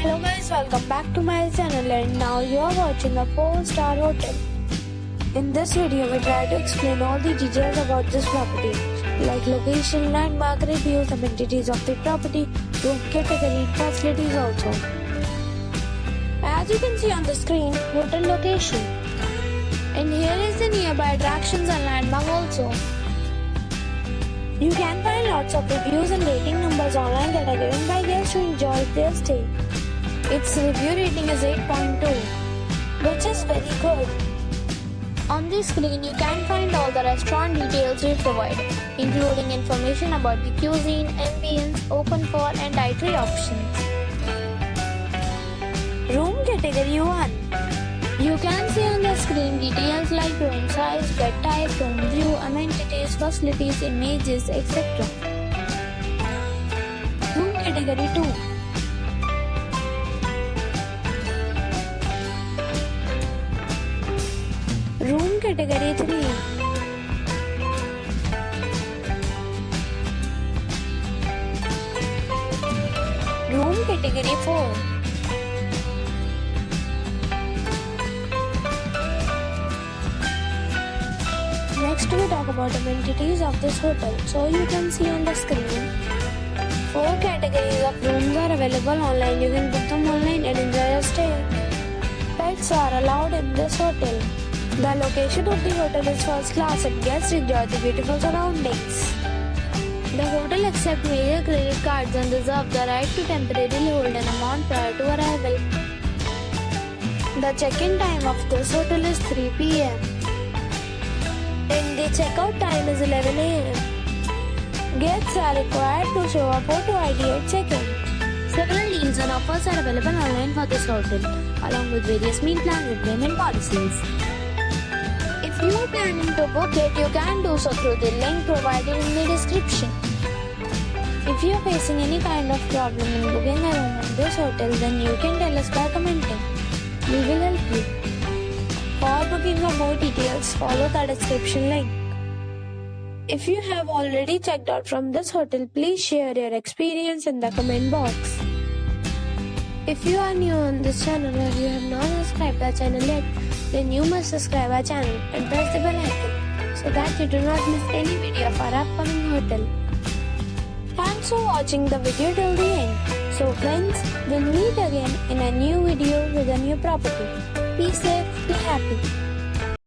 Hello guys, welcome back to my channel and now you are watching a 4-star hotel. In this video, we try to explain all the details about this property, like location, landmark, reviews, amenities of the property, room category, and facilities also. As you can see on the screen, hotel location. And here is the nearby attractions and landmark also. You can find lots of reviews and rating numbers online that are given by guests who enjoyed their stay. Its review rating is 8.2, which is very good. On the screen, you can find all the restaurant details we provide, including information about the cuisine, ambience, open for and dietary options. Room category 1. You can see on the screen details like room size, bed type, room view, amenities, facilities, images, etc. Room category 2. Room category 3. Room category 4. Next we talk about amenities of this hotel. So you can see on the screen, 4 categories of rooms are available online. You can book them online and enjoy your stay. Pets are allowed in this hotel. The location of the hotel is first class and guests enjoy the beautiful surroundings. The hotel accepts major credit cards and reserves the right to temporarily hold an amount prior to arrival. The check-in time of this hotel is 3 p.m. and the checkout time is 11 a.m. Guests are required to show a photo ID at check-in. Several deals and offers are available online for this hotel, along with various meal plans and payment policies. If you are planning to book it, you can do so through the link provided in the description. If you are facing any kind of problem in booking a room in this hotel, then you can tell us by commenting. We will help you. For booking or more details, follow the description link. If you have already checked out from this hotel, please share your experience in the comment box. If you are new on this channel or you have not subscribed our channel yet, then you must subscribe our channel and press the bell icon so that you do not miss any video of our upcoming hotel. Thanks for watching the video till the end. So friends, we'll meet again in a new video with a new property. Be safe, be happy.